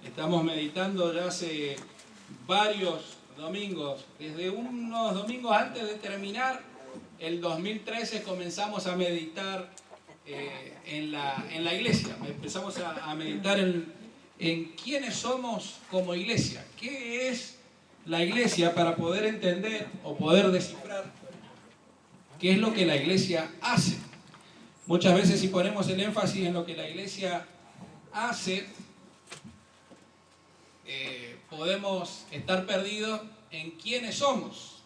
Estamos meditando ya hace varios domingos. Desde unos domingos antes de terminar el 2013 comenzamos a meditar en la iglesia. Empezamos a meditar en quiénes somos como iglesia. ¿Qué es la iglesia para poder entender o poder descifrar qué es lo que la iglesia hace? Muchas veces si ponemos el énfasis en lo que la iglesia hace, podemos estar perdidos en quiénes somos.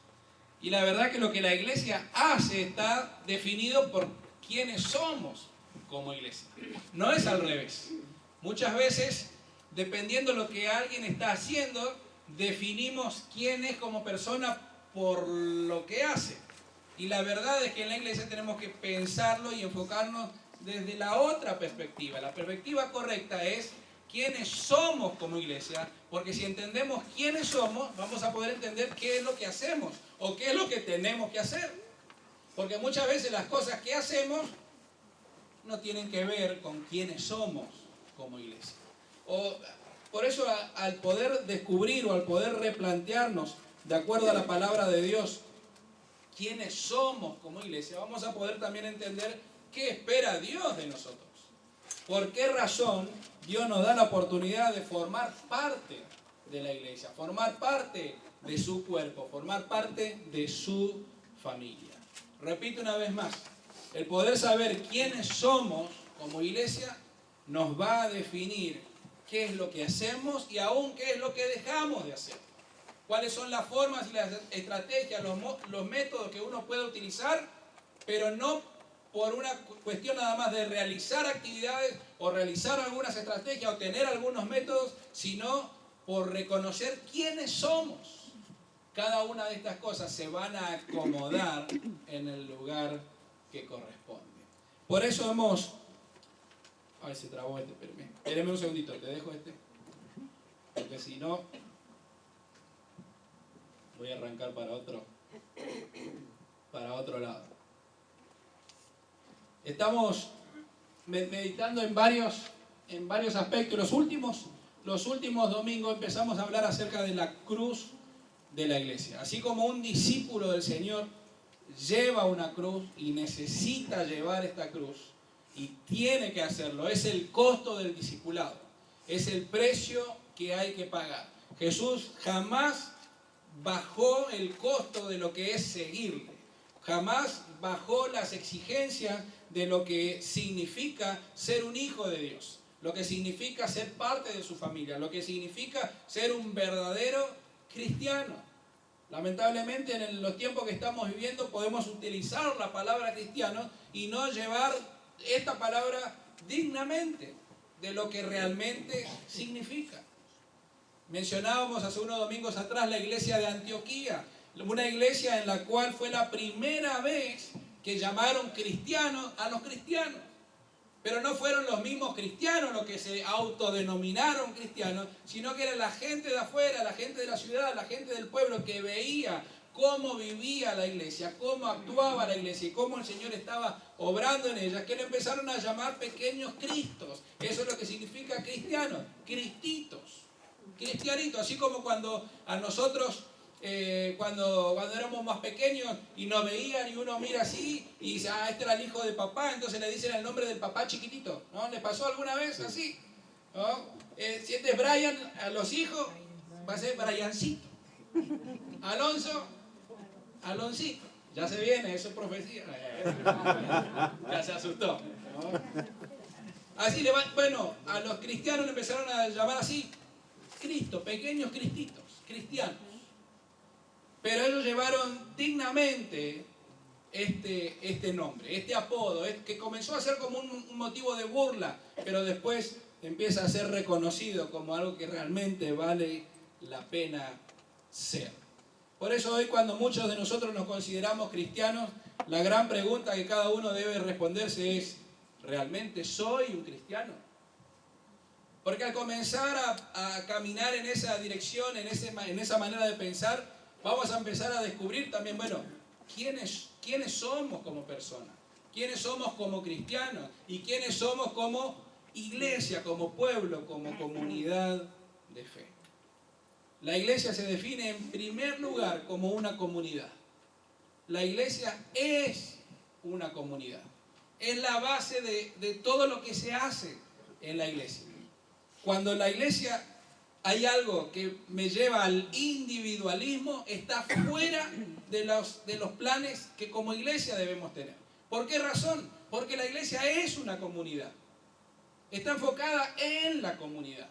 Y la verdad que lo que la iglesia hace está definido por quiénes somos como iglesia. No es al revés. Muchas veces, dependiendo de lo que alguien está haciendo, definimos quién es como persona por lo que hace. Y la verdad es que en la iglesia tenemos que pensarlo y enfocarnos desde la otra perspectiva. La perspectiva correcta es quiénes somos como iglesia, porque si entendemos quiénes somos, vamos a poder entender qué es lo que hacemos o qué es lo que tenemos que hacer. Porque muchas veces las cosas que hacemos no tienen que ver con quiénes somos como iglesia. Por eso al poder descubrir o al poder replantearnos, de acuerdo a la palabra de Dios, quiénes somos como iglesia, vamos a poder también entender qué espera Dios de nosotros. ¿Por qué razón Dios nos da la oportunidad de formar parte de la iglesia, formar parte de su cuerpo, formar parte de su familia? Repito una vez más, el poder saber quiénes somos como iglesia nos va a definir qué es lo que hacemos y aún qué es lo que dejamos de hacer. Cuáles son las formas y las estrategias, los métodos que uno puede utilizar, pero no por una cuestión nada más de realizar actividades o realizar algunas estrategias o tener algunos métodos, sino por reconocer quiénes somos. Cada una de estas cosas se van a acomodar en el lugar que corresponde. Por eso hemos... Ay, se trabó este, espérame un segundito, te dejo este. Porque si no, voy a arrancar para otro lado. Estamos meditando en varios aspectos. Los últimos domingos empezamos a hablar acerca de la cruz de la iglesia. Así como un discípulo del Señor lleva una cruz y necesita llevar esta cruz y tiene que hacerlo, es el costo del discipulado, es el precio que hay que pagar. Jesús jamás bajó el costo de lo que es seguirle, jamás bajó las exigencias de lo que significa ser un hijo de Dios, lo que significa ser parte de su familia, lo que significa ser un verdadero cristiano. Lamentablemente en los tiempos que estamos viviendo podemos utilizar la palabra cristiano y no llevar esta palabra dignamente de lo que realmente significa. Mencionábamos hace unos domingos atrás la iglesia de Antioquía, una iglesia en la cual fue la primera vez que llamaron cristianos a los cristianos. Pero no fueron los mismos cristianos los que se autodenominaron cristianos, sino que era la gente de afuera, la gente de la ciudad, la gente del pueblo que veía cómo vivía la iglesia, cómo actuaba la iglesia y cómo el Señor estaba obrando en ella, que le empezaron a llamar pequeños cristos. Eso es lo que significa cristiano, cristitos, cristianitos, así como cuando a nosotros... cuando éramos más pequeños y nos veían y uno mira así y dice, este era el hijo de papá, entonces le dicen el nombre del papá chiquitito, ¿no? ¿Les pasó alguna vez así? ¿No? Si este es Brian, a los hijos va a ser Briancito. Alonso, Aloncito. Ya se viene, eso es profecía. Ya se asustó, ¿no? Así bueno, a los cristianos le empezaron a llamar así, Cristo, pequeños cristitos, cristianos. Pero ellos llevaron dignamente este nombre, este apodo, que comenzó a ser como un motivo de burla, pero después empieza a ser reconocido como algo que realmente vale la pena ser. Por eso hoy, cuando muchos de nosotros nos consideramos cristianos, la gran pregunta que cada uno debe responderse es, ¿realmente soy un cristiano? Porque al comenzar a caminar en esa dirección, en esa manera de pensar, vamos a empezar a descubrir también, bueno, quiénes somos como personas, quiénes somos como cristianos y quiénes somos como iglesia, como pueblo, como comunidad de fe. La iglesia se define en primer lugar como una comunidad. La iglesia es una comunidad. Es la base de todo lo que se hace en la iglesia. Cuando en la iglesia hay algo que me lleva al individualismo, está fuera de los planes que como iglesia debemos tener. ¿Por qué razón? Porque la iglesia es una comunidad. Está enfocada en la comunidad.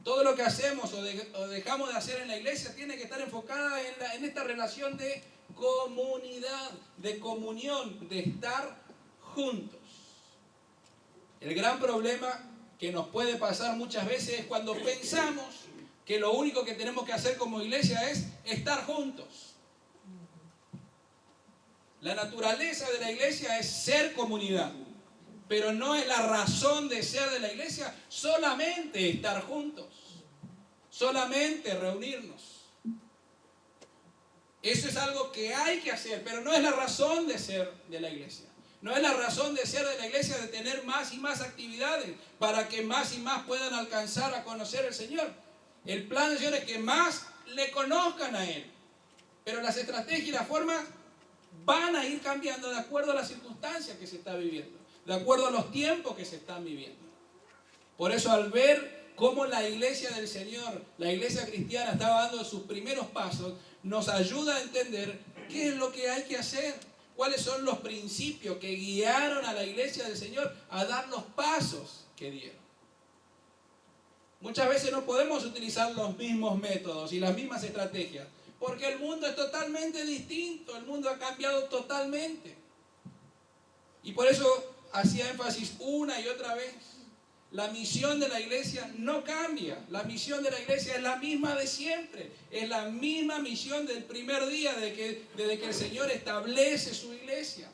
Todo lo que hacemos o dejamos de hacer en la iglesia tiene que estar enfocada en esta relación de comunidad, de comunión, de estar juntos. El gran problema que nos puede pasar muchas veces es cuando pensamos que lo único que tenemos que hacer como iglesia es estar juntos. La naturaleza de la iglesia es ser comunidad, pero no es la razón de ser de la iglesia solamente estar juntos, solamente reunirnos. Eso es algo que hay que hacer, pero no es la razón de ser de la iglesia. No es la razón de ser de la iglesia de tener más y más actividades para que más y más puedan alcanzar a conocer al Señor. El plan del Señor es que más le conozcan a Él. Pero las estrategias y las formas van a ir cambiando de acuerdo a las circunstancias que se está viviendo, de acuerdo a los tiempos que se están viviendo. Por eso, al ver cómo la iglesia del Señor, la iglesia cristiana, estaba dando sus primeros pasos, nos ayuda a entender qué es lo que hay que hacer, cuáles son los principios que guiaron a la iglesia del Señor a dar los pasos que dieron. Muchas veces no podemos utilizar los mismos métodos y las mismas estrategias, porque el mundo es totalmente distinto, el mundo ha cambiado totalmente. Y por eso hacía énfasis una y otra vez, la misión de la iglesia no cambia, la misión de la iglesia es la misma de siempre, es la misma misión del primer día desde que el Señor establece su iglesia.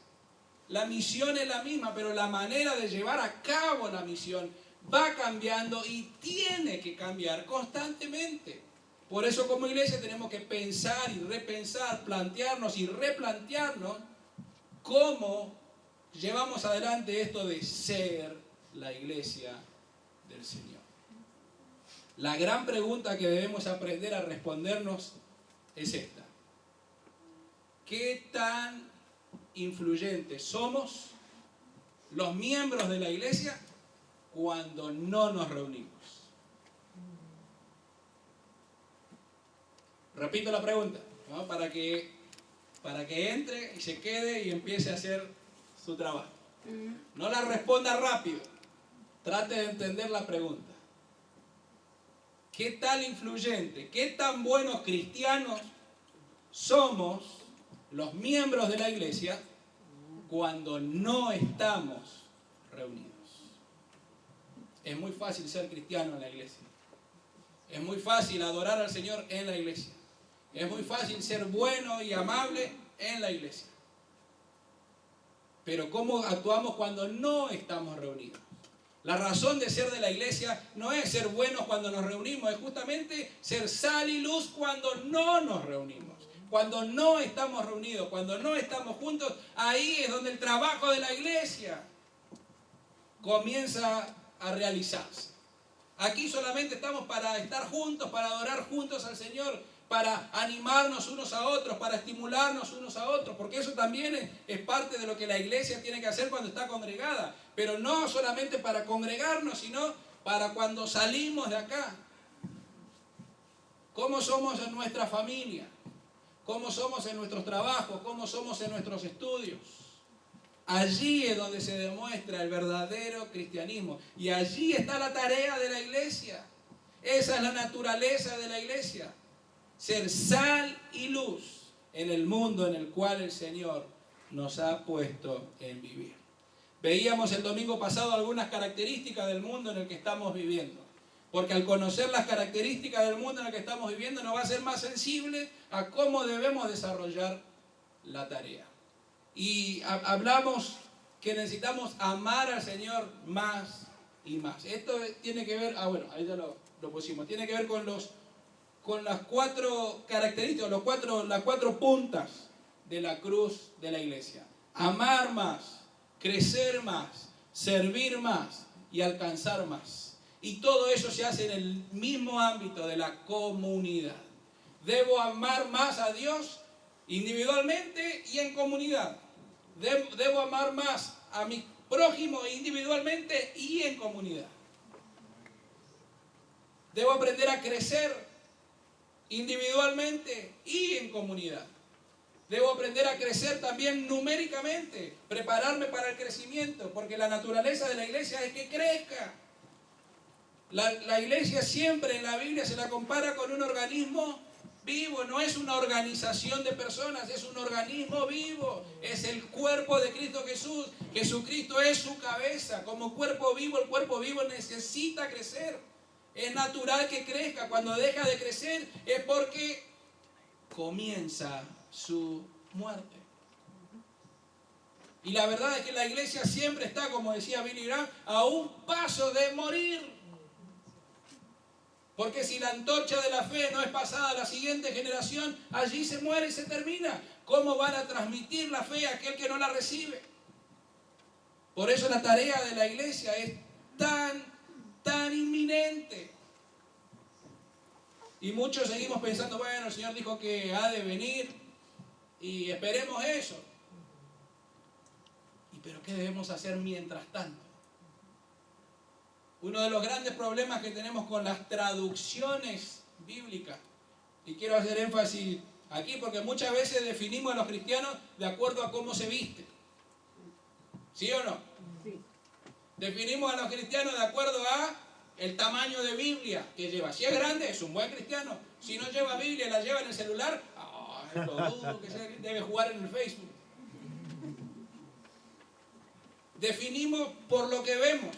La misión es la misma, pero la manera de llevar a cabo la misión va cambiando y tiene que cambiar constantemente. Por eso como iglesia tenemos que pensar y repensar, plantearnos y replantearnos cómo llevamos adelante esto de ser la iglesia del Señor. La gran pregunta que debemos aprender a respondernos es esta: ¿qué tan influyentes somos los miembros de la iglesia cuando no nos reunimos? Repito la pregunta, ¿no? para que entre y se quede y empiece a hacer su trabajo. No la responda rápido. Trate de entender la pregunta. ¿Qué tal influyente, qué tan buenos cristianos somos los miembros de la iglesia cuando no estamos reunidos? Es muy fácil ser cristiano en la iglesia. Es muy fácil adorar al Señor en la iglesia. Es muy fácil ser bueno y amable en la iglesia. Pero ¿cómo actuamos cuando no estamos reunidos? La razón de ser de la iglesia no es ser buenos cuando nos reunimos, es justamente ser sal y luz cuando no nos reunimos. Cuando no estamos reunidos, cuando no estamos juntos, ahí es donde el trabajo de la iglesia comienza a realizarse. Aquí solamente estamos para estar juntos, para adorar juntos al Señor, para animarnos unos a otros, para estimularnos unos a otros, porque eso también es parte de lo que la iglesia tiene que hacer cuando está congregada, pero no solamente para congregarnos, sino para cuando salimos de acá. ¿Cómo somos en nuestra familia? ¿Cómo somos en nuestros trabajos? ¿Cómo somos en nuestros estudios? Allí es donde se demuestra el verdadero cristianismo, y allí está la tarea de la iglesia. Esa es la naturaleza de la iglesia. Ser sal y luz en el mundo en el cual el Señor nos ha puesto en vivir. Veíamos el domingo pasado algunas características del mundo en el que estamos viviendo. Porque al conocer las características del mundo en el que estamos viviendo nos va a ser más sensible a cómo debemos desarrollar la tarea. Y hablamos que necesitamos amar al Señor más y más. Esto tiene que ver, ahí ya lo pusimos, tiene que ver con las cuatro características, las cuatro puntas de la cruz de la iglesia. Amar más, crecer más, servir más y alcanzar más. Y todo eso se hace en el mismo ámbito de la comunidad. Debo amar más a Dios individualmente y en comunidad. Debo amar más a mi prójimo individualmente y en comunidad. Debo aprender a crecer individualmente y en comunidad. Debo aprender a crecer también numéricamente, prepararme para el crecimiento, porque la naturaleza de la iglesia es que crezca. La iglesia siempre en la Biblia se la compara con un organismo vivo, no es una organización de personas, es un organismo vivo, es el cuerpo de Cristo Jesús. Jesucristo es su cabeza. Como cuerpo vivo, el cuerpo vivo necesita crecer. Es natural que crezca. Cuando deja de crecer es porque comienza su muerte. Y la verdad es que la iglesia siempre está, como decía Billy Graham, a un paso de morir. Porque si la antorcha de la fe no es pasada a la siguiente generación, allí se muere y se termina. ¿Cómo van a transmitir la fe a aquel que no la recibe? Por eso la tarea de la iglesia es tan inminente. Y muchos seguimos pensando, bueno, el Señor dijo que ha de venir y esperemos eso. ¿Pero qué debemos hacer mientras tanto? Uno de los grandes problemas que tenemos con las traducciones bíblicas, y quiero hacer énfasis aquí porque muchas veces definimos a los cristianos de acuerdo a cómo se viste. ¿Sí o no? Sí. Definimos a los cristianos de acuerdo a el tamaño de Biblia que lleva. Si es grande, es un buen cristiano. Si no lleva Biblia, la lleva en el celular, lo dudo que debe jugar en el Facebook. Definimos por lo que vemos.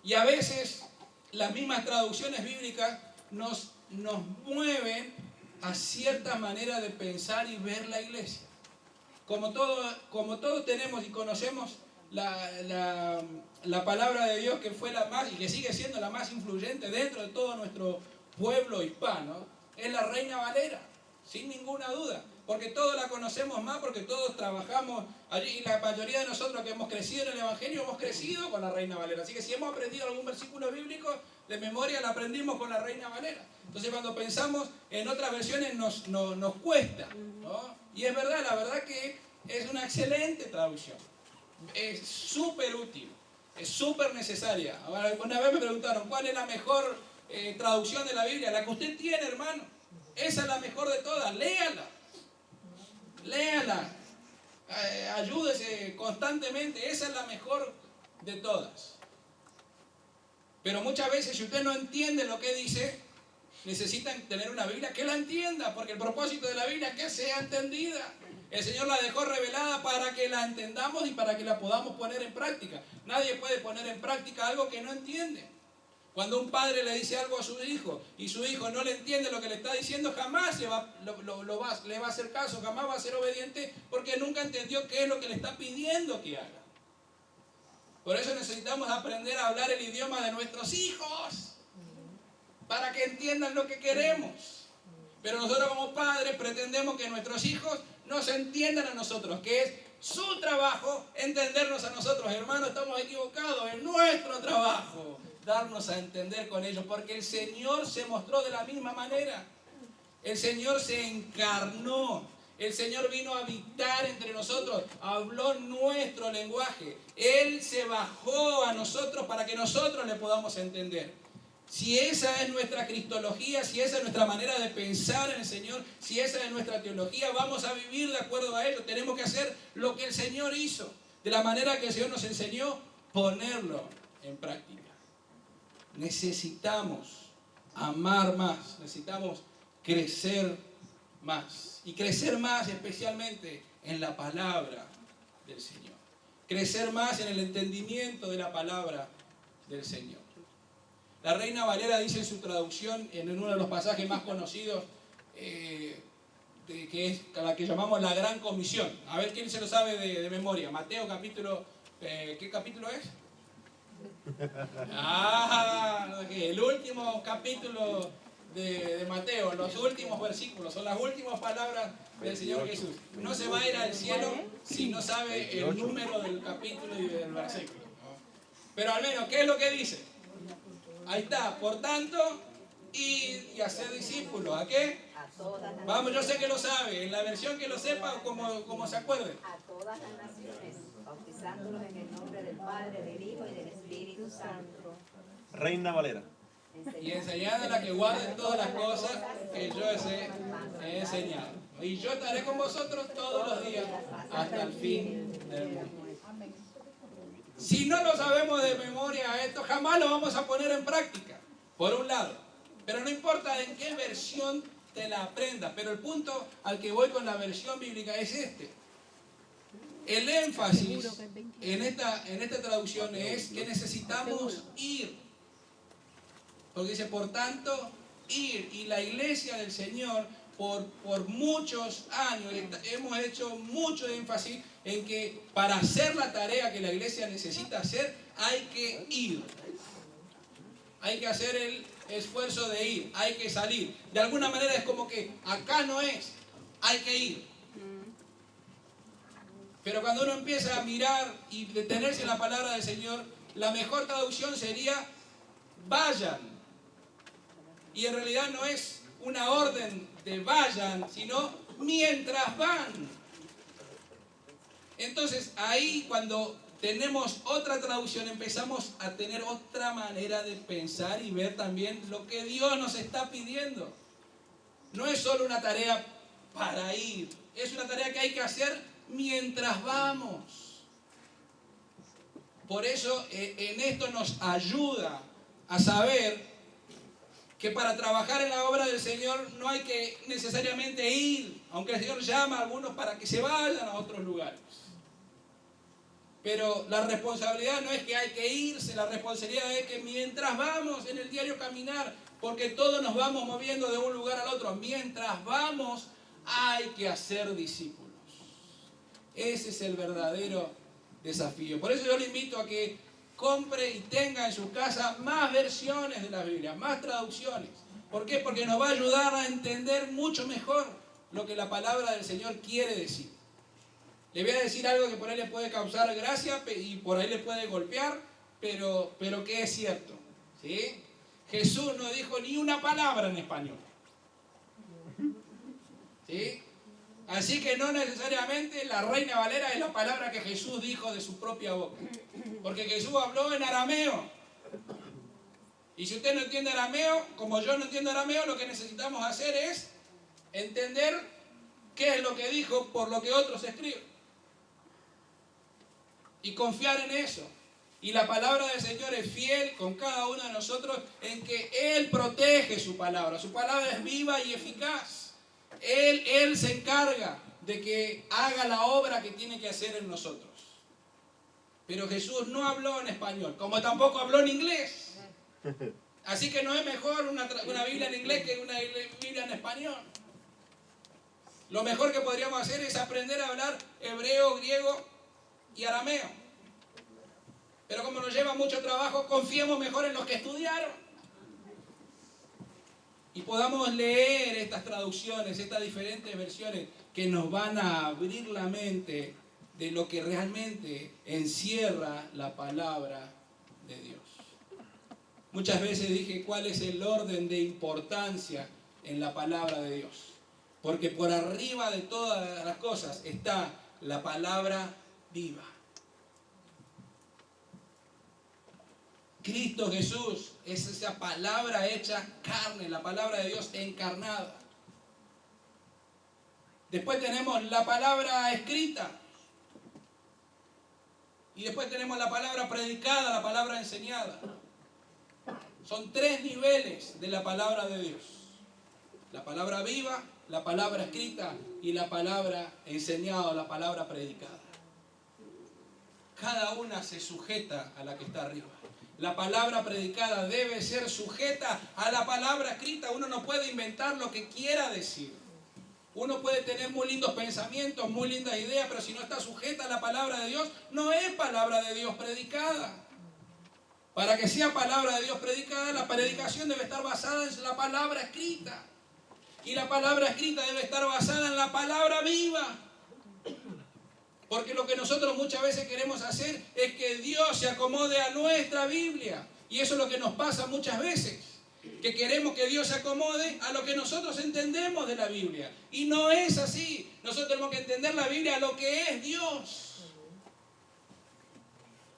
Y a veces las mismas traducciones bíblicas nos mueven a cierta manera de pensar y ver la iglesia. Como todos tenemos y conocemos la palabra de Dios, que fue la más y que sigue siendo la más influyente dentro de todo nuestro pueblo hispano, es la Reina Valera, sin ninguna duda. Porque todos la conocemos más, porque todos trabajamos allí, y la mayoría de nosotros que hemos crecido en el Evangelio hemos crecido con la Reina Valera. Así que si hemos aprendido algún versículo bíblico de memoria, lo aprendimos con la Reina Valera. Entonces cuando pensamos en otras versiones nos cuesta, ¿no? Y es verdad, la verdad que es una excelente traducción. Es súper útil, es súper necesaria. Ahora, una vez me preguntaron, ¿cuál es la mejor traducción de la Biblia? La que usted tiene, hermano. Esa es la mejor de todas, léala. Léala, ayúdese constantemente, esa es la mejor de todas. Pero muchas veces, si usted no entiende lo que dice, necesitan tener una Biblia que la entienda, porque el propósito de la Biblia es que sea entendida. El Señor la dejó revelada para que la entendamos y para que la podamos poner en práctica. Nadie puede poner en práctica algo que no entiende. Cuando un padre le dice algo a su hijo y su hijo no le entiende lo que le está diciendo, jamás le va a hacer caso, jamás va a ser obediente, porque nunca entendió qué es lo que le está pidiendo que haga. Por eso necesitamos aprender a hablar el idioma de nuestros hijos, para que entiendan lo que queremos. Pero nosotros como padres pretendemos que nuestros hijos nos entiendan a nosotros, que es su trabajo entendernos a nosotros. Hermanos, estamos equivocados, es nuestro trabajo darnos a entender con ellos, porque el Señor se mostró de la misma manera. El Señor se encarnó, el Señor vino a habitar entre nosotros, habló nuestro lenguaje, Él se bajó a nosotros para que nosotros le podamos entender. Si esa es nuestra cristología, si esa es nuestra manera de pensar en el Señor, si esa es nuestra teología, vamos a vivir de acuerdo a ello. Tenemos que hacer lo que el Señor hizo, de la manera que el Señor nos enseñó, ponerlo en práctica. Necesitamos amar más, necesitamos crecer más. Y crecer más especialmente en la palabra del Señor. Crecer más en el entendimiento de la palabra del Señor. La Reina Valera dice en su traducción, en uno de los pasajes más conocidos, que es la que llamamos la Gran Comisión. A ver quién se lo sabe de memoria. Mateo capítulo, ¿qué capítulo es? El último capítulo de Mateo, los últimos versículos, son las últimas palabras del Señor Jesús. No se va a ir al cielo si no sabe el número del capítulo y del versículo, ¿no? Pero al menos, ¿qué es lo que dice? Ahí está, por tanto, y hacer discípulos. ¿A qué? Vamos, yo sé que lo sabe, en la versión que lo sepa, como se acuerde. A todas las naciones, bautizándolos en el nombre del Padre, del Hijo y del Espíritu Santo. Reina Valera. Y enseñándoles a que guarden todas las cosas que yo he enseñado. Y yo estaré con vosotros todos los días hasta el fin del mundo. Si no lo sabemos de memoria esto, jamás lo vamos a poner en práctica, por un lado. Pero no importa en qué versión te la aprendas, pero el punto al que voy con la versión bíblica es este. El énfasis en esta traducción es que necesitamos ir. Porque dice, por tanto, ir. Y la iglesia del Señor, por muchos años, hemos hecho mucho énfasis en que para hacer la tarea que la iglesia necesita hacer, hay que ir. Hay que hacer el esfuerzo de ir, hay que salir. De alguna manera es como que acá no es, hay que ir. Pero cuando uno empieza a mirar y detenerse en la palabra del Señor, la mejor traducción sería vayan. Y en realidad no es una orden de vayan, sino mientras van. Entonces ahí cuando tenemos otra traducción empezamos a tener otra manera de pensar y ver también lo que Dios nos está pidiendo. No es solo una tarea para ir, es una tarea que hay que hacer mientras vamos. Por eso en esto nos ayuda a saber que para trabajar en la obra del Señor no hay que necesariamente ir, aunque el Señor llama a algunos para que se vayan a otros lugares. Pero la responsabilidad no es que hay que irse, la responsabilidad es que mientras vamos en el diario caminar, porque todos nos vamos moviendo de un lugar al otro, mientras vamos hay que hacer discípulos. Ese es el verdadero desafío. Por eso yo le invito a que compre y tenga en su casa más versiones de la Biblia, más traducciones. ¿Por qué? Porque nos va a ayudar a entender mucho mejor lo que la palabra del Señor quiere decir. Le voy a decir algo que por ahí le puede causar gracia y por ahí le puede golpear, pero que es cierto. ¿Sí? Jesús no dijo ni una palabra en español. ¿Sí? Así que no necesariamente la Reina Valera es la palabra que Jesús dijo de su propia boca. Porque Jesús habló en arameo. Y si usted no entiende arameo, como yo no entiendo arameo, lo que necesitamos hacer es entender qué es lo que dijo por lo que otros escriben. Y confiar en eso. Y la palabra del Señor es fiel con cada uno de nosotros en que Él protege su palabra. Su palabra es viva y eficaz. Él se encarga de que haga la obra que tiene que hacer en nosotros. Pero Jesús no habló en español, como tampoco habló en inglés. Así que no es mejor una Biblia en inglés que una Biblia en español. Lo mejor que podríamos hacer es aprender a hablar hebreo, griego y arameo. Pero como nos lleva mucho trabajo, confiemos mejor en los que estudiaron. Y podamos leer estas traducciones, estas diferentes versiones que nos van a abrir la mente de lo que realmente encierra la palabra de Dios. Muchas veces dije cuál es el orden de importancia en la palabra de Dios. Porque por arriba de todas las cosas está la palabra viva. Cristo Jesús es esa palabra hecha carne, la palabra de Dios encarnada. Después tenemos la palabra escrita. Y después tenemos la palabra predicada, la palabra enseñada. Son tres niveles de la palabra de Dios. La palabra viva, la palabra escrita y la palabra enseñada, la palabra predicada. Cada una se sujeta a la que está arriba. La palabra predicada debe ser sujeta a la palabra escrita. Uno no puede inventar lo que quiera decir. Uno puede tener muy lindos pensamientos, muy lindas ideas, pero si no está sujeta a la palabra de Dios, no es palabra de Dios predicada. Para que sea palabra de Dios predicada, la predicación debe estar basada en la palabra escrita. Y la palabra escrita debe estar basada en la palabra viva. Porque lo que nosotros muchas veces queremos hacer es que Dios se acomode a nuestra Biblia. Y eso es lo que nos pasa muchas veces, que queremos que Dios se acomode a lo que nosotros entendemos de la Biblia. Y no es así. Nosotros tenemos que entender la Biblia a lo que es Dios.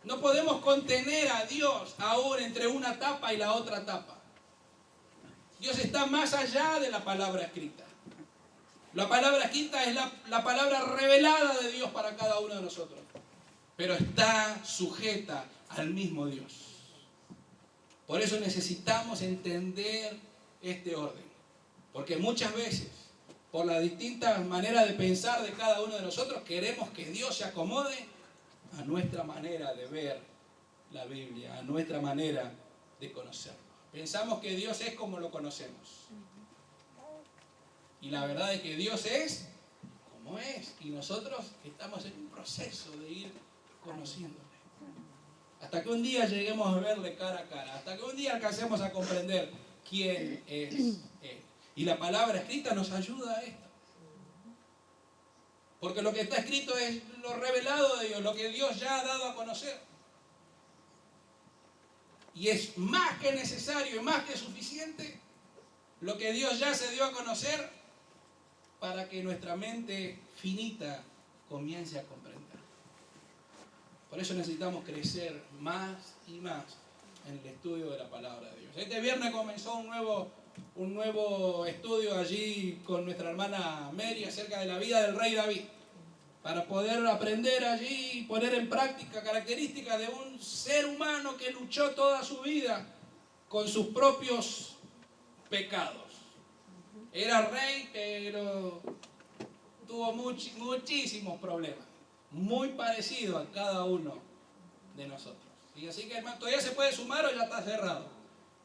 No podemos contener a Dios aún entre una tapa y la otra tapa. Dios está más allá de la palabra escrita. La palabra escrita es la palabra revelada de Dios para cada uno de nosotros. Pero está sujeta al mismo Dios. Por eso necesitamos entender este orden. Porque muchas veces, por las distintas maneras de pensar de cada uno de nosotros, queremos que Dios se acomode a nuestra manera de ver la Biblia, a nuestra manera de conocerlo. Pensamos que Dios es como lo conocemos. Y la verdad es que Dios es como es. Y nosotros estamos en un proceso de ir conociéndole. Hasta que un día lleguemos a verle cara a cara. Hasta que un día alcancemos a comprender quién es Él. Y la palabra escrita nos ayuda a esto. Porque lo que está escrito es lo revelado de Dios, lo que Dios ya ha dado a conocer. Y es más que necesario y más que suficiente lo que Dios ya se dio a conocer para que nuestra mente finita comience a comprender. Por eso necesitamos crecer más y más en el estudio de la palabra de Dios. Este viernes comenzó un nuevo estudio allí con nuestra hermana Mary acerca de la vida del rey David, para poder aprender allí y poner en práctica características de un ser humano que luchó toda su vida con sus propios pecados. Era rey, pero tuvo muchísimos problemas, muy parecido a cada uno de nosotros. Y así que, hermano, todavía se puede sumar o ya está cerrado,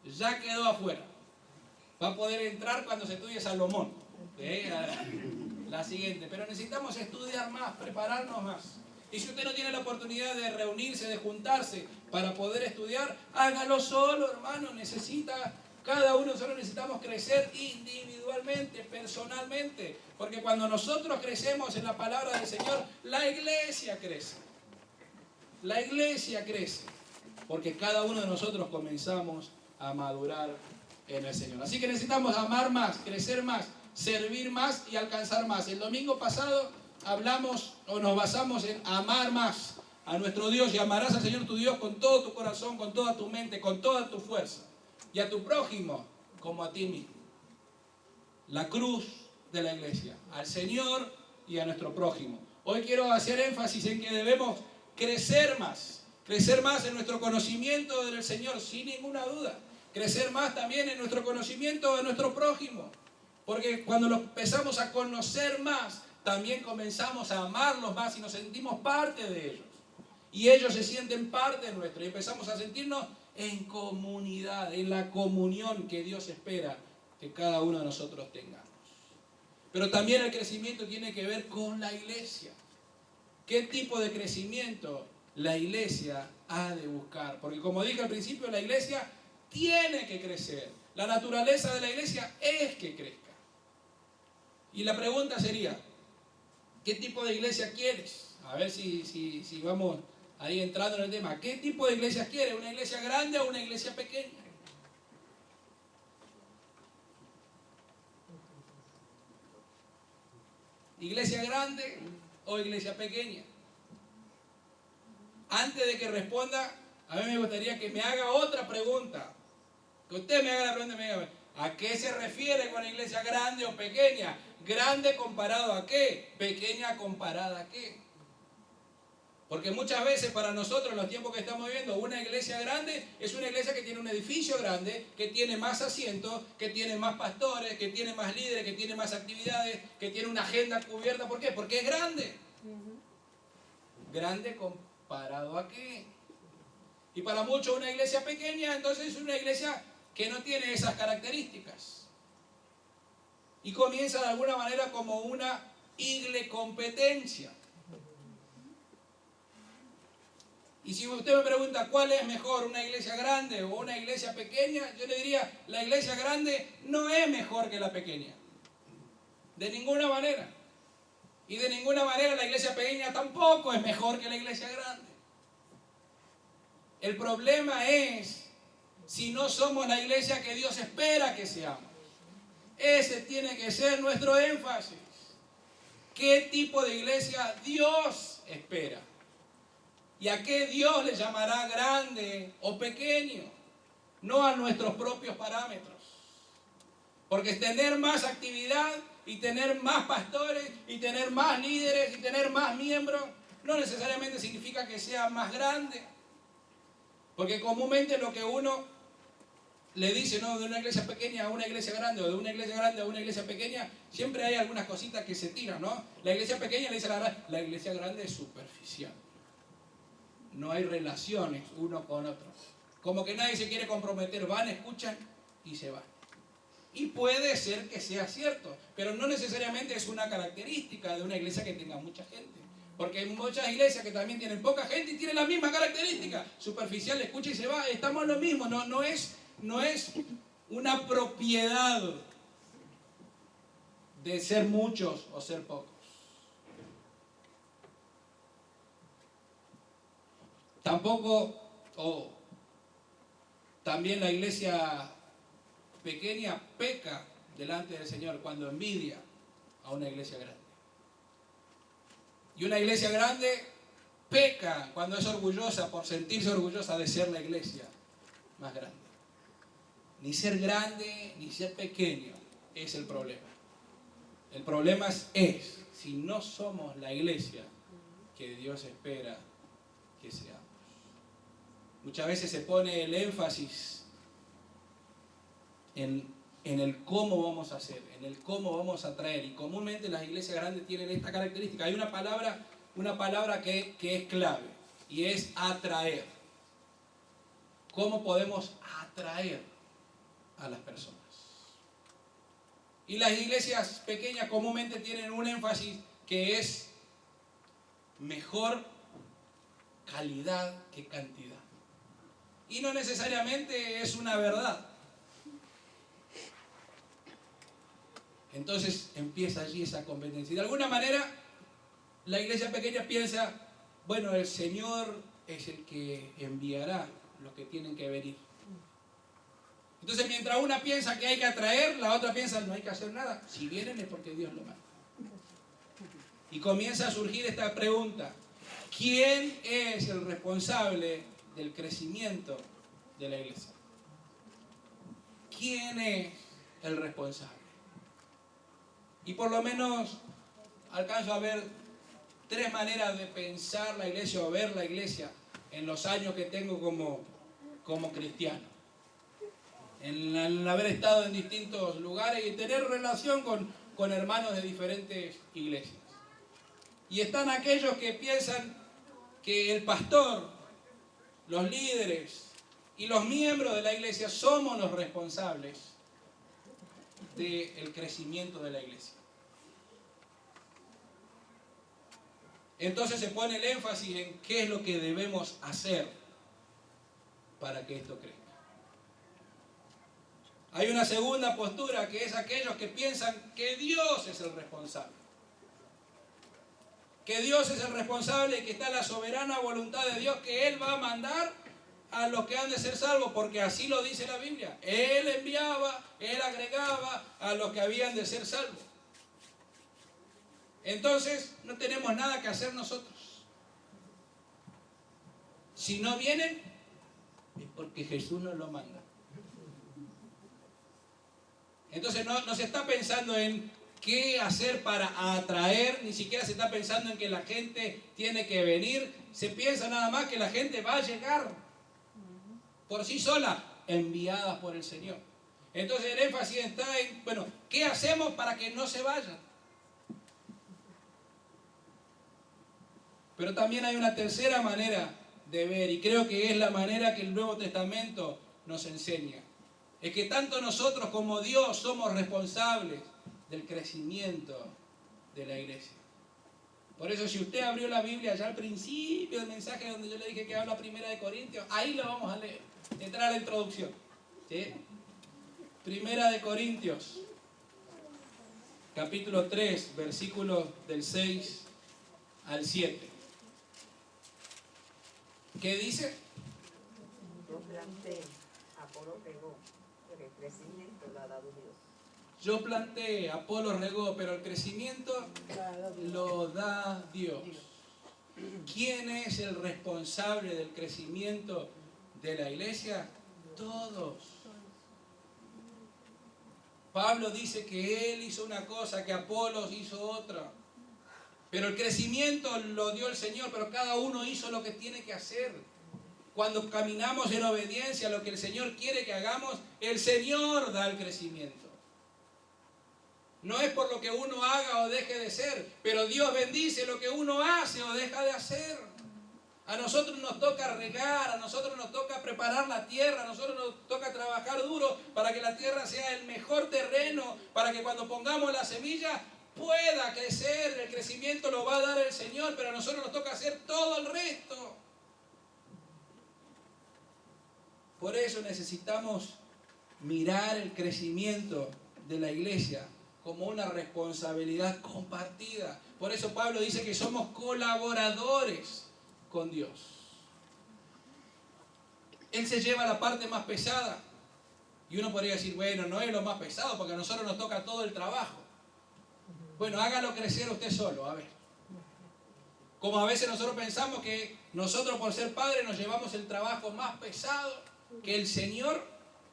ya quedó afuera. Va a poder entrar cuando se estudie Salomón, la siguiente. Pero necesitamos estudiar más, prepararnos más. Y si usted no tiene la oportunidad de reunirse, de juntarse para poder estudiar, hágalo solo, hermano. Cada uno de nosotros necesitamos crecer individualmente, personalmente. Porque cuando nosotros crecemos en la palabra del Señor, la iglesia crece. La iglesia crece. Porque cada uno de nosotros comenzamos a madurar en el Señor. Así que necesitamos amar más, crecer más, servir más y alcanzar más. El domingo pasado hablamos o nos basamos en amar más a nuestro Dios, y amarás al Señor tu Dios con todo tu corazón, con toda tu mente, con toda tu fuerza, y a tu prójimo como a ti mismo. La cruz de la iglesia, al Señor y a nuestro prójimo. Hoy quiero hacer énfasis en que debemos crecer más en nuestro conocimiento del Señor, sin ninguna duda. Crecer más también en nuestro conocimiento de nuestro prójimo. Porque cuando lo empezamos a conocer más, también comenzamos a amarlos más y nos sentimos parte de ellos. Y ellos se sienten parte nuestra y empezamos a sentirnos en comunidad, en la comunión que Dios espera que cada uno de nosotros tengamos. Pero también el crecimiento tiene que ver con la iglesia. ¿Qué tipo de crecimiento la iglesia ha de buscar? Porque como dije al principio, la iglesia tiene que crecer. La naturaleza de la iglesia es que crezca. Y la pregunta sería, ¿qué tipo de iglesia quieres? A ver si vamos ahí entrando en el tema. ¿Qué tipo de iglesia quieres? ¿Una iglesia grande o una iglesia pequeña? ¿Iglesia grande o iglesia pequeña? Antes de que responda, a mí me gustaría que me haga otra pregunta. Que usted me haga la pregunta y me diga, ¿a qué se refiere con iglesia grande o pequeña? ¿Grande comparado a qué? ¿Pequeña comparada a qué? Porque muchas veces para nosotros, en los tiempos que estamos viviendo, una iglesia grande es una iglesia que tiene un edificio grande, que tiene más asientos, que tiene más pastores, que tiene más líderes, que tiene más actividades, que tiene una agenda cubierta. ¿Por qué? Porque es grande. ¿Grande comparado a qué? Y para muchos una iglesia pequeña, entonces es una iglesia que no tiene esas características. Y comienza de alguna manera como una iglecompetencia. Y si usted me pregunta cuál es mejor, una iglesia grande o una iglesia pequeña, yo le diría, la iglesia grande no es mejor que la pequeña. De ninguna manera. Y de ninguna manera la iglesia pequeña tampoco es mejor que la iglesia grande. El problema es si no somos la iglesia que Dios espera que seamos? Ese tiene que ser nuestro énfasis. ¿Qué tipo de iglesia Dios espera? ¿Y a qué Dios le llamará grande o pequeño? No a nuestros propios parámetros. Porque tener más actividad y tener más pastores y tener más líderes y tener más miembros no necesariamente significa que sea más grande. Porque comúnmente lo que uno le dice, ¿no?, de una iglesia pequeña a una iglesia grande, o de una iglesia grande a una iglesia pequeña, siempre hay algunas cositas que se tiran, ¿no? La iglesia pequeña le dice la iglesia grande es superficial. No hay relaciones uno con otro. Como que nadie se quiere comprometer, van, escuchan y se van. Y puede ser que sea cierto, pero no necesariamente es una característica de una iglesia que tenga mucha gente. Porque hay muchas iglesias que también tienen poca gente y tienen la misma característica. Superficial, escucha y se va. Estamos lo mismo, no es una propiedad de ser muchos o ser pocos. Tampoco, también la iglesia pequeña peca delante del Señor cuando envidia a una iglesia grande. Y una iglesia grande peca cuando es orgullosa por sentirse orgullosa de ser la iglesia más grande. Ni ser grande ni ser pequeño es el problema. El problema es si no somos la iglesia que Dios espera que seamos. Muchas veces se pone el énfasis en el cómo vamos a hacer, en el cómo vamos a traer. Y comúnmente las iglesias grandes tienen esta característica. Hay una palabra que es clave, y es atraer. ¿Cómo podemos atraer a las personas? Y las iglesias pequeñas comúnmente tienen un énfasis que es mejor calidad que cantidad. Y no necesariamente es una verdad. Entonces empieza allí esa competencia. Y de alguna manera la iglesia pequeña piensa, bueno, el Señor es el que enviará los que tienen que venir. Entonces mientras una piensa que hay que atraer, la otra piensa no hay que hacer nada. Si vienen es porque Dios lo manda. Y comienza a surgir esta pregunta: ¿quién es el responsable del crecimiento de la iglesia? ¿Quién es el responsable? Y por lo menos alcanzo a ver tres maneras de pensar la iglesia o ver la iglesia en los años que tengo como cristiano. En haber estado en distintos lugares y tener relación con hermanos de diferentes iglesias. Y están aquellos que piensan que el pastor, los líderes y los miembros de la iglesia somos los responsables del crecimiento de la iglesia. Entonces se pone el énfasis en qué es lo que debemos hacer para que esto crezca. Hay una segunda postura, que es aquellos que piensan que Dios es el responsable. Que Dios es el responsable y que está la soberana voluntad de Dios, que Él va a mandar a los que han de ser salvos, porque así lo dice la Biblia. Él enviaba, Él agregaba a los que habían de ser salvos. Entonces no tenemos nada que hacer nosotros. Si no vienen, es porque Jesús nos lo manda. Entonces no se está pensando en qué hacer para atraer, ni siquiera se está pensando en que la gente tiene que venir. Se piensa nada más que la gente va a llegar por sí sola, enviada por el Señor. Entonces el énfasis está en, bueno, ¿qué hacemos para que no se vayan? Pero también hay una tercera manera de ver, y creo que es la manera que el Nuevo Testamento nos enseña. Es que tanto nosotros como Dios somos responsables del crecimiento de la iglesia. Por eso, si usted abrió la Biblia ya al principio del mensaje donde yo le dije que habla 1 Corintios, ahí lo vamos a leer. Entrar a la introducción. ¿Sí? 1 Corintios, capítulo 3, versículos del 6 al 7. ¿Qué dice? Dos gran fe, Apolo regó, pero el crecimiento lo ha dado Dios. Yo planté, Apolo regó, pero el crecimiento lo da Dios. ¿Quién es el responsable del crecimiento de la iglesia? Todos. Pablo dice que él hizo una cosa, que Apolos hizo otra. Pero el crecimiento lo dio el Señor, pero cada uno hizo lo que tiene que hacer. Cuando caminamos en obediencia a lo que el Señor quiere que hagamos, el Señor da el crecimiento. No es por lo que uno haga o deje de ser, pero Dios bendice lo que uno hace o deja de hacer. A nosotros nos toca regar, a nosotros nos toca preparar la tierra, a nosotros nos toca trabajar duro para que la tierra sea el mejor terreno, para que cuando pongamos la semilla pueda crecer. El crecimiento lo va a dar el Señor, pero a nosotros nos toca hacer todo el resto. Por eso necesitamos mirar el crecimiento de la iglesia como una responsabilidad compartida. Por eso Pablo dice que somos colaboradores con Dios. Él se lleva la parte más pesada. Y uno podría decir, bueno, no es lo más pesado porque a nosotros nos toca todo el trabajo. Bueno, hágalo crecer usted solo, a ver. Como a veces nosotros pensamos que nosotros por ser padres nos llevamos el trabajo más pesado que el Señor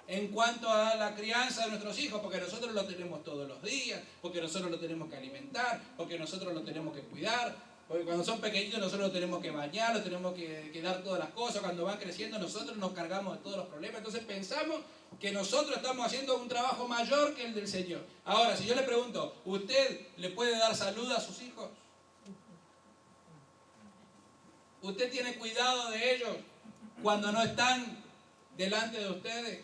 en cuanto a la crianza de nuestros hijos, porque nosotros lo tenemos todos los días, porque nosotros lo tenemos que alimentar, porque nosotros lo tenemos que cuidar, porque cuando son pequeñitos nosotros lo tenemos que bañar, lo tenemos que dar todas las cosas, cuando van creciendo nosotros nos cargamos de todos los problemas, entonces pensamos que nosotros estamos haciendo un trabajo mayor que el del Señor. Ahora, si yo le pregunto, ¿usted le puede dar salud a sus hijos? ¿Usted tiene cuidado de ellos cuando no están delante de ustedes?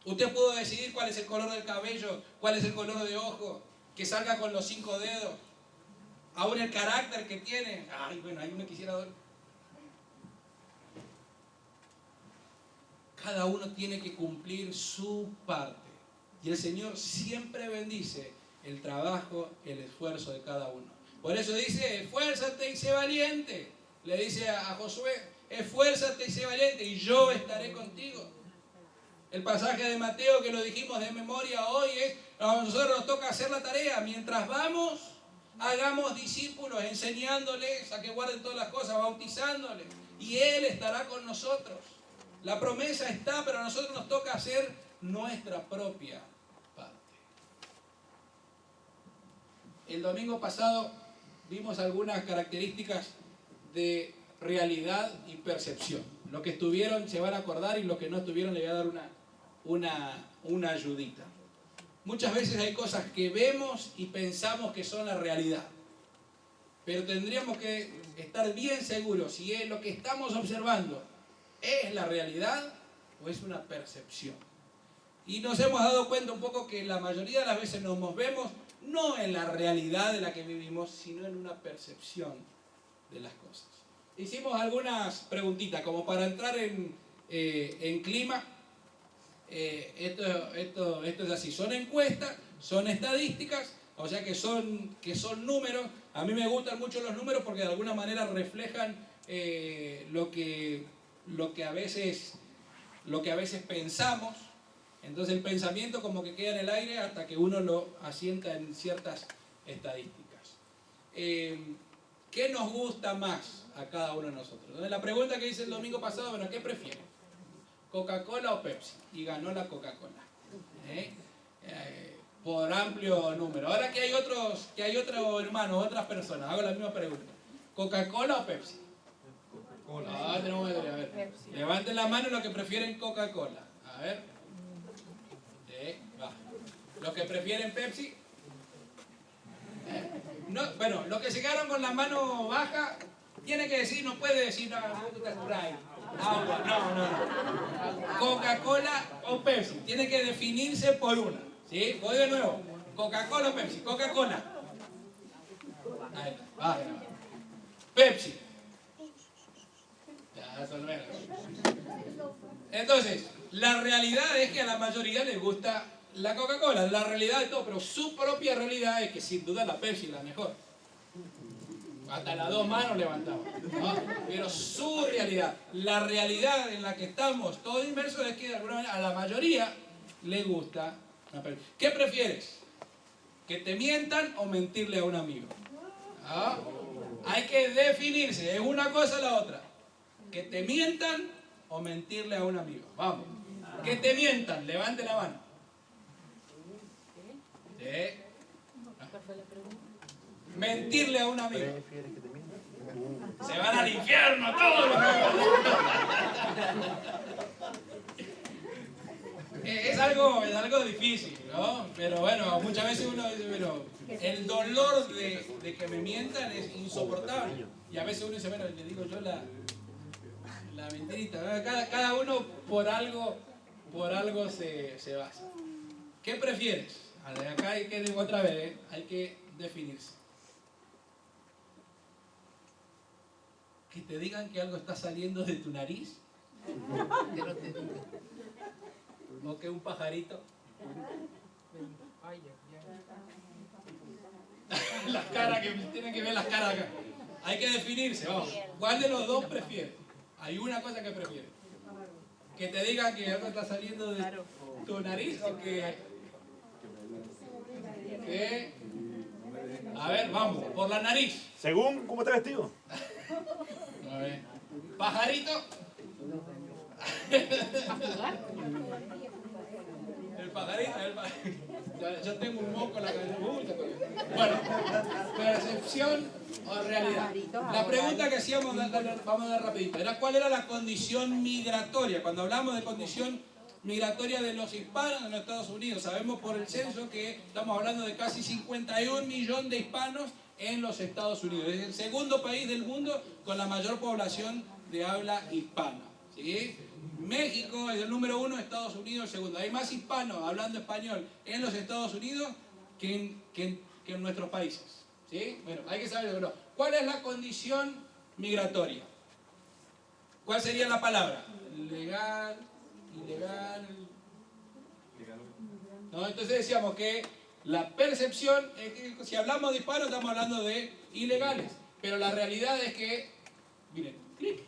Usted pudo decidir cuál es el color del cabello, cuál es el color de ojo, que salga con los 5 dedos, aún el carácter que tiene. Ay, bueno, ahí uno quisiera ver. Cada uno tiene que cumplir su parte. Y el Señor siempre bendice el trabajo, el esfuerzo de cada uno. Por eso dice, esfuérzate y sé valiente. Le dice a Josué, esfuérzate y sé valiente y yo estaré contigo. El pasaje de Mateo que lo dijimos de memoria hoy es, a nosotros nos toca hacer la tarea. Mientras vamos, hagamos discípulos, enseñándoles a que guarden todas las cosas, bautizándoles. Y Él estará con nosotros. La promesa está, pero a nosotros nos toca hacer nuestra propia parte. El domingo pasado vimos algunas características de realidad y percepción. Los que estuvieron se van a acordar y los que no estuvieron le voy a dar una ayudita. Muchas veces hay cosas que vemos y pensamos que son la realidad. Pero tendríamos que estar bien seguros si es lo que estamos observando ¿es la realidad o es una percepción? Y nos hemos dado cuenta un poco que la mayoría de las veces nos movemos no en la realidad de la que vivimos, sino en una percepción de las cosas. Hicimos algunas preguntitas como para entrar en clima. Esto es así, son encuestas, son estadísticas, o sea que son números. A mí me gustan mucho los números porque de alguna manera reflejan lo que a veces pensamos. Entonces el pensamiento como que queda en el aire hasta que uno lo asienta en ciertas estadísticas. ¿Qué nos gusta más a cada uno de nosotros? Entonces la pregunta que hice el domingo pasado, bueno, ¿qué prefieren? ¿Coca-Cola o Pepsi? Y ganó la Coca-Cola. Por amplio número. Ahora que hay otro hermano, otras personas, hago la misma pregunta. ¿Coca-Cola o Pepsi? Coca-Cola. Tenemos que ver. A ver. Levanten la mano los que prefieren Coca-Cola. A ver. Va. Los que prefieren Pepsi. No, bueno, los que se quedaron con la mano baja, tiene que decir, no puede decir, agua, no. Coca-Cola o Pepsi, tiene que definirse por una. ¿Sí? Voy de nuevo. Coca-Cola o Pepsi, Coca-Cola. Ahí está, baja. Pepsi. Ya, eso no era. Entonces, la realidad es que a la mayoría les gusta la Coca-Cola, la realidad de todo, pero su propia realidad es que sin duda la Pepsi es la mejor. Hasta las 2 manos levantamos, ¿no? Pero su realidad, la realidad en la que estamos todos inmersos es que de alguna manera a la mayoría le gusta. ¿Qué prefieres? ¿Que te mientan o mentirle a un amigo? ¿Ah? Hay que definirse, es una cosa o la otra. ¿Que te mientan o mentirle a un amigo? Vamos. Que te mientan, levante la mano. ¿Sí? Mentirle a un amigo. Se van al infierno todos. Es algo difícil, ¿no? Pero bueno, muchas veces uno dice, pero el dolor de que me mientan es insoportable. Y a veces uno dice, bueno, le digo yo la mentirita, ¿no? Cada uno por algo se basa. ¿Qué prefieres? Acá hay que, otra vez, hay que definirse. Que te digan que algo está saliendo de tu nariz. Que no te digan. O que un pajarito. Las caras, que tienen que ver las caras acá. Hay que definirse, vamos. ¿Cuál de los dos prefieres? Hay una cosa que prefieres. Que te digan que algo está saliendo de tu nariz o que... A ver, vamos, por la nariz. Según cómo está vestido. A ver. Pajarito. El pajarito. Yo tengo un moco en la cabeza. Bueno, percepción o realidad. La pregunta que hacíamos, vamos a dar rapidito, era ¿cuál era la condición migratoria? Cuando hablamos de condición migratoria de los hispanos en los Estados Unidos, sabemos por el censo que estamos hablando de casi 51 millones de hispanos en los Estados Unidos. Es el segundo país del mundo con la mayor población de habla hispana, ¿sí? México es el número 1, Estados Unidos el segundo. Hay más hispanos hablando español en los Estados Unidos que en nuestros países, ¿sí? Bueno, hay que saber, pero ¿cuál es la condición migratoria? ¿Cuál sería la palabra? Legal, ilegal. ¿No? Entonces decíamos que la percepción es que si hablamos de hispanos estamos hablando de ilegales, pero la realidad es que, miren, clic.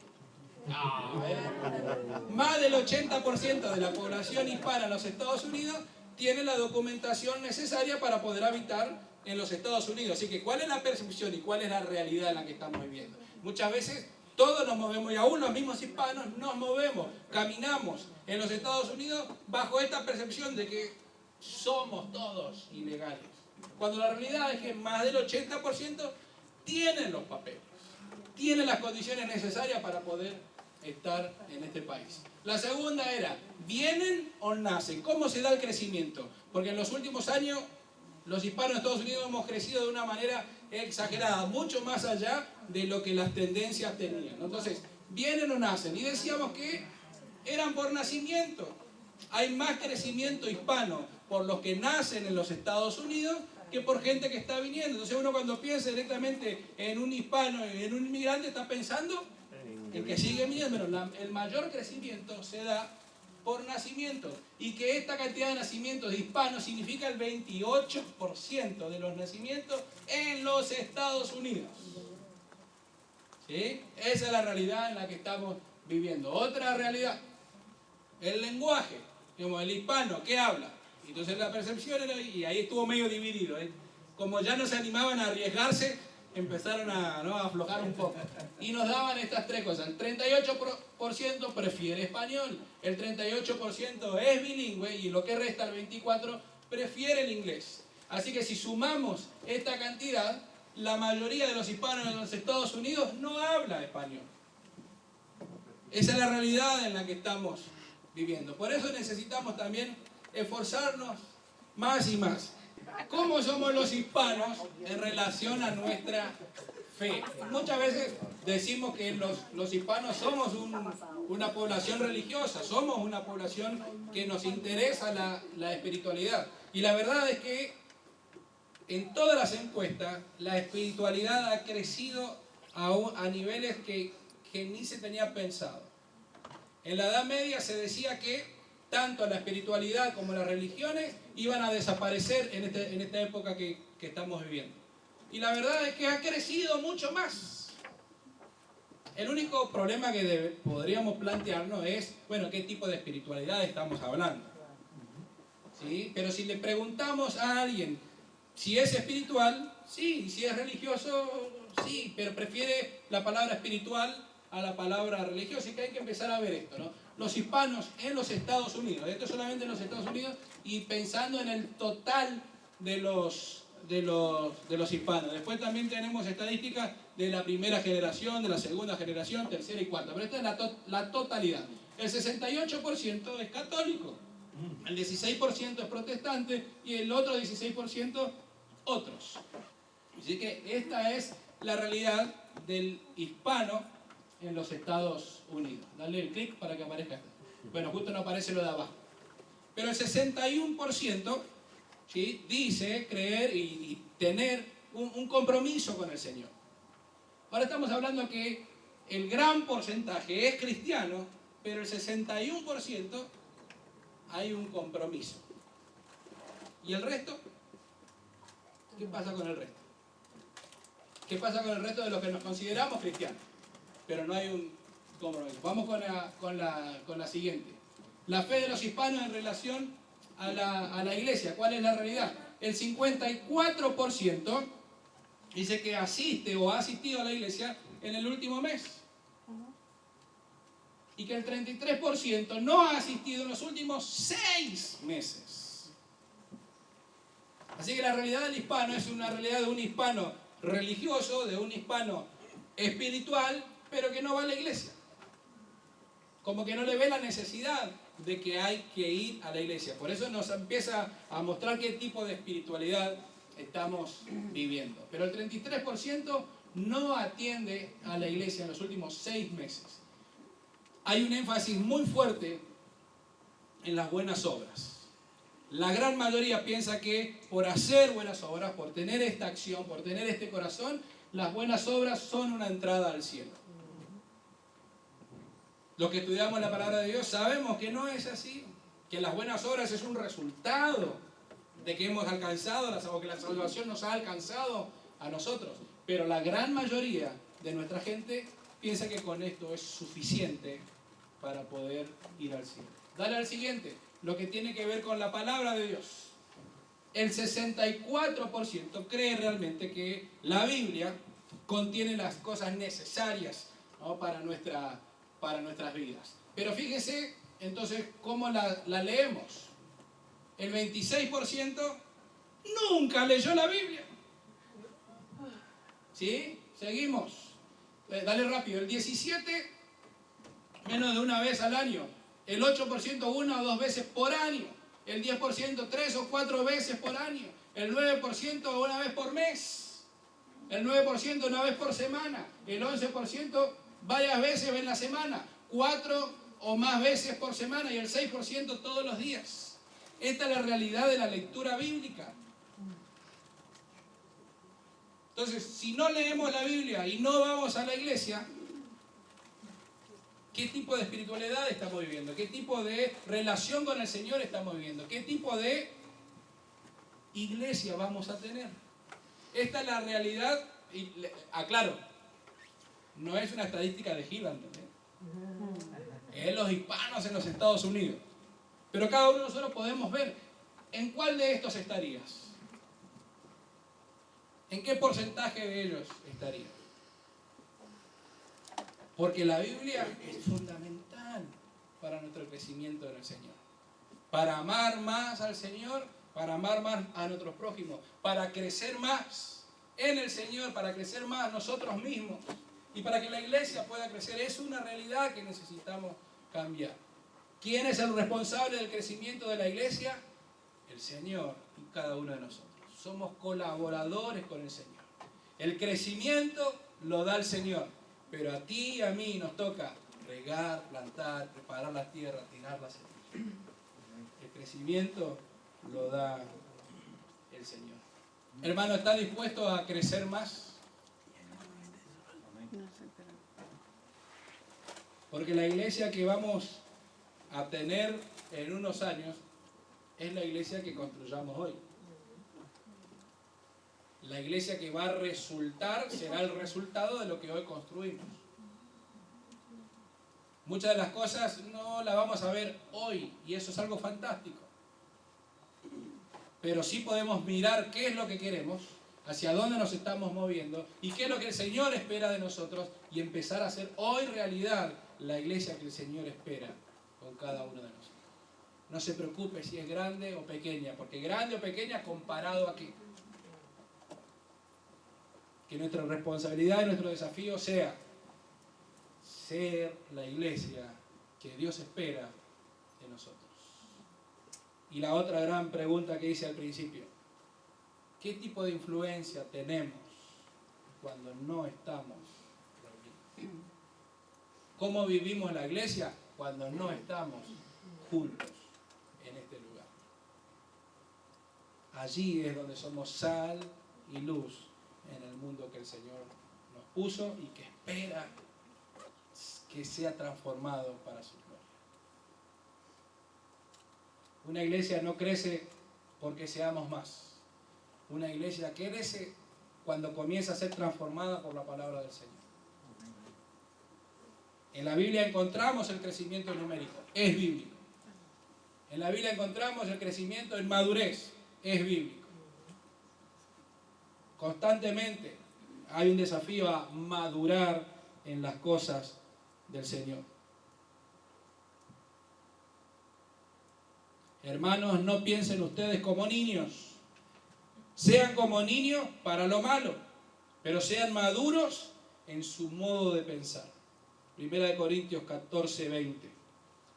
Más del 80% de la población hispana en los Estados Unidos tiene la documentación necesaria para poder habitar en los Estados Unidos. Así que, ¿cuál es la percepción y cuál es la realidad en la que estamos viviendo? Muchas veces todos nos movemos, y aún los mismos hispanos nos movemos, caminamos en los Estados Unidos bajo esta percepción de que somos todos ilegales. Cuando la realidad es que más del 80% tienen los papeles, tienen las condiciones necesarias para poder estar en este país. La segunda era, ¿vienen o nacen? ¿Cómo se da el crecimiento? Porque en los últimos años los hispanos de Estados Unidos hemos crecido de una manera exagerada, mucho más allá de lo que las tendencias tenían. Entonces, ¿vienen o nacen? Y decíamos que eran por nacimiento. Hay más crecimiento hispano por los que nacen en los Estados Unidos que por gente que está viniendo. Entonces uno cuando piensa directamente en un hispano, en un inmigrante, está pensando el que sigue viniendo. El mayor crecimiento se da por nacimiento. Y que esta cantidad de nacimientos de hispanos significa el 28% de los nacimientos en los Estados Unidos. ¿Sí? Esa es la realidad en la que estamos viviendo. Otra realidad, el lenguaje. Digamos, el hispano, ¿qué habla? Entonces la percepción era, y ahí estuvo medio dividido. Como ya no se animaban a arriesgarse, empezaron a aflojar un poco. Y nos daban estas tres cosas. El 38% prefiere español, el 38% es bilingüe y lo que resta, el 24%, prefiere el inglés. Así que si sumamos esta cantidad, la mayoría de los hispanos en los Estados Unidos no habla español. Esa es la realidad en la que estamos viviendo. Por eso necesitamos también esforzarnos más y más. ¿Cómo somos los hispanos en relación a nuestra fe? Muchas veces decimos que los hispanos somos una población religiosa, somos una población que nos interesa la espiritualidad. Y la verdad es que en todas las encuestas la espiritualidad ha crecido a niveles que ni se tenía pensado. En la Edad Media se decía que tanto la espiritualidad como las religiones iban a desaparecer en esta época que estamos viviendo. Y la verdad es que ha crecido mucho más. El único problema que podríamos plantearnos es, bueno, ¿qué tipo de espiritualidad estamos hablando? ¿Sí? Pero si le preguntamos a alguien si es espiritual, sí, si es religioso, sí, pero prefiere la palabra espiritual a la palabra religiosa. Y que hay que empezar a ver esto, ¿no? Los hispanos en los Estados Unidos, esto solamente en los Estados Unidos, y pensando en el total de los hispanos. Después también tenemos estadísticas de la primera generación, de la segunda generación, tercera y cuarta. Pero esta es la totalidad. El 68% es católico, el 16% es protestante y el otro 16% otros. Así que esta es la realidad del hispano en los Estados Unidos. Dale el clic para que aparezca esto. Bueno, justo no aparece lo de abajo. Pero el 61%, ¿sí?, dice creer y tener un compromiso con el Señor. Ahora estamos hablando que el gran porcentaje es cristiano, pero el 61% hay un compromiso. ¿Y el resto? ¿Qué pasa con el resto? ¿Qué pasa con el resto de los que nos consideramos cristianos? Pero no hay un compromiso. Vamos con la siguiente. La fe de los hispanos en relación a la iglesia. ¿Cuál es la realidad? El 54% dice que asiste o ha asistido a la iglesia en el último mes. Y que el 33% no ha asistido en los últimos 6 meses. Así que la realidad del hispano es una realidad de un hispano religioso, de un hispano espiritual, pero que no va a la iglesia. Como que no le ve la necesidad de que hay que ir a la iglesia. Por eso nos empieza a mostrar qué tipo de espiritualidad estamos viviendo. Pero el 33% no atiende a la iglesia en los últimos 6 meses. Hay un énfasis muy fuerte en las buenas obras. La gran mayoría piensa que por hacer buenas obras, por tener esta acción, por tener este corazón, las buenas obras son una entrada al cielo. Los que estudiamos la palabra de Dios sabemos que no es así, que las buenas obras es un resultado de que hemos alcanzado, o que la salvación nos ha alcanzado a nosotros. Pero la gran mayoría de nuestra gente piensa que con esto es suficiente para poder ir al cielo. Dale al siguiente, lo que tiene que ver con la palabra de Dios. El 64% cree realmente que la Biblia contiene las cosas necesarias, ¿no?, para nuestras vidas. Pero fíjese entonces cómo la leemos. El 26% nunca leyó la Biblia. ¿Sí? Seguimos. Dale rápido. El 17%, menos de una vez al año. El 8% 1 o 2 veces por año. El 10% 3 o 4 veces por año. El 9% una vez por mes. El 9% una vez por semana. El 11% varias veces en la semana. 4 o más veces por semana. Y el 6% todos los días. Esta es la realidad de la lectura bíblica. Entonces, si no leemos la Biblia y no vamos a la iglesia, ¿qué tipo de espiritualidad estamos viviendo? ¿Qué tipo de relación con el Señor estamos viviendo? ¿Qué tipo de iglesia vamos a tener? Esta es la realidad, y aclaro, no es una estadística de Hillman, es los hispanos en los Estados Unidos. Pero cada uno de nosotros podemos ver en cuál de estos estarías. ¿En qué porcentaje de ellos estaría? Porque la Biblia es fundamental para nuestro crecimiento en el Señor. Para amar más al Señor, para amar más a nuestros prójimos, para crecer más en el Señor, para crecer más nosotros mismos y para que la iglesia pueda crecer. Es una realidad que necesitamos cambiar. ¿Quién es el responsable del crecimiento de la iglesia? El Señor y cada uno de nosotros. Somos colaboradores con el Señor. El crecimiento lo da el Señor, pero a ti y a mí nos toca regar, plantar, preparar la tierra, tirar la semilla. El crecimiento lo da el Señor. Hermano, ¿está dispuesto a crecer más? Porque la iglesia que vamos a tener en unos años es la iglesia que construyamos hoy. La iglesia que va a resultar será el resultado de lo que hoy construimos. Muchas de las cosas no las vamos a ver hoy, y eso es algo fantástico. Pero sí podemos mirar qué es lo que queremos, hacia dónde nos estamos moviendo, y qué es lo que el Señor espera de nosotros, y empezar a hacer hoy realidad la iglesia que el Señor espera con cada uno de nosotros. No se preocupe si es grande o pequeña, porque grande o pequeña comparado a qué. Que nuestra responsabilidad y nuestro desafío sea ser la iglesia que Dios espera de nosotros. Y la otra gran pregunta que hice al principio: ¿qué tipo de influencia tenemos cuando no estamos reunidos? ¿Cómo vivimos la iglesia cuando no estamos juntos en este lugar? Allí es donde somos sal y luz en el mundo que el Señor nos puso y que espera que sea transformado para su gloria. Una iglesia no crece porque seamos más. Una iglesia crece cuando comienza a ser transformada por la palabra del Señor. En la Biblia encontramos el crecimiento numérico, es bíblico. En la Biblia encontramos el crecimiento en madurez, es bíblico. Constantemente hay un desafío a madurar en las cosas del Señor. Hermanos, no piensen ustedes como niños. Sean como niños para lo malo, pero sean maduros en su modo de pensar. 1 Corintios 14, 20.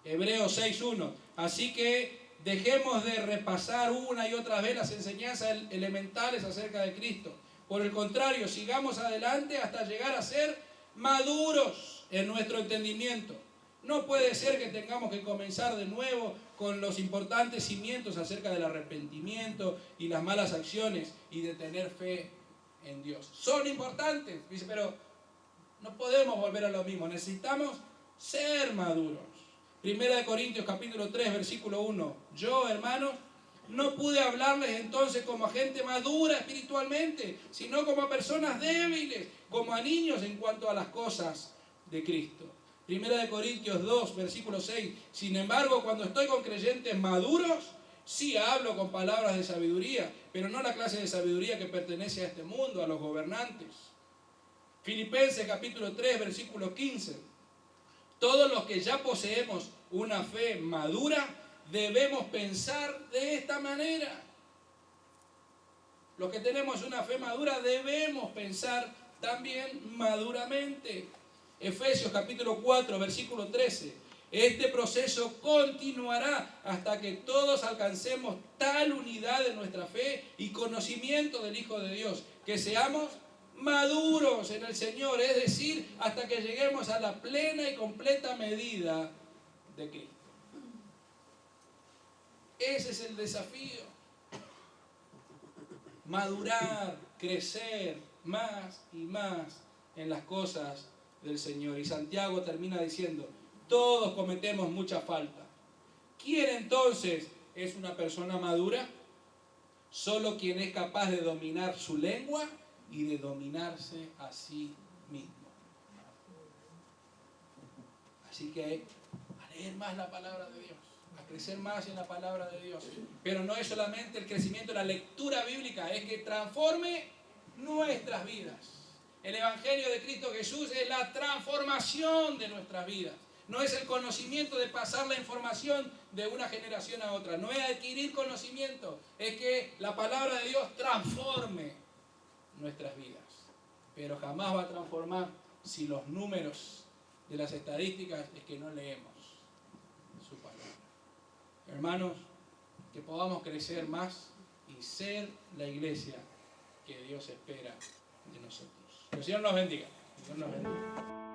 Hebreos 6:1. Así que dejemos de repasar una y otra vez las enseñanzas elementales acerca de Cristo. Por el contrario, sigamos adelante hasta llegar a ser maduros en nuestro entendimiento. No puede ser que tengamos que comenzar de nuevo con los importantes cimientos acerca del arrepentimiento y las malas acciones y de tener fe en Dios. Son importantes, dice, pero no podemos volver a lo mismo. Necesitamos ser maduros. 1 Corintios capítulo 3, versículo 1. Yo, hermanos, no pude hablarles entonces como a gente madura espiritualmente, sino como a personas débiles, como a niños en cuanto a las cosas de Cristo. 1 Corintios 2, versículo 6. Sin embargo, cuando estoy con creyentes maduros, sí hablo con palabras de sabiduría, pero no la clase de sabiduría que pertenece a este mundo, a los gobernantes. Filipenses capítulo 3, versículo 15. Todos los que ya poseemos una fe madura, debemos pensar de esta manera. Los que tenemos una fe madura debemos pensar también maduramente. Efesios capítulo 4, versículo 13. Este proceso continuará hasta que todos alcancemos tal unidad de nuestra fe y conocimiento del Hijo de Dios, que seamos maduros en el Señor, es decir, hasta que lleguemos a la plena y completa medida de Cristo. Ese es el desafío. Madurar, crecer más y más en las cosas del Señor. Y Santiago termina diciendo: todos cometemos mucha falta. ¿Quién entonces es una persona madura? Solo quien es capaz de dominar su lengua y de dominarse a sí mismo. Así que a leer más la palabra de Dios, a crecer más en la palabra de Dios. Pero no es solamente el crecimiento de la lectura bíblica, es que transforme nuestras vidas. El Evangelio de Cristo Jesús es la transformación de nuestras vidas. No es el conocimiento de pasar la información de una generación a otra. No es adquirir conocimiento. Es que la palabra de Dios transforme nuestras vidas. Pero jamás va a transformar si los números de las estadísticas es que no leemos su palabra. Hermanos, que podamos crecer más y ser la iglesia que Dios espera de nosotros. Que el Señor nos bendiga. Que el Señor nos bendiga.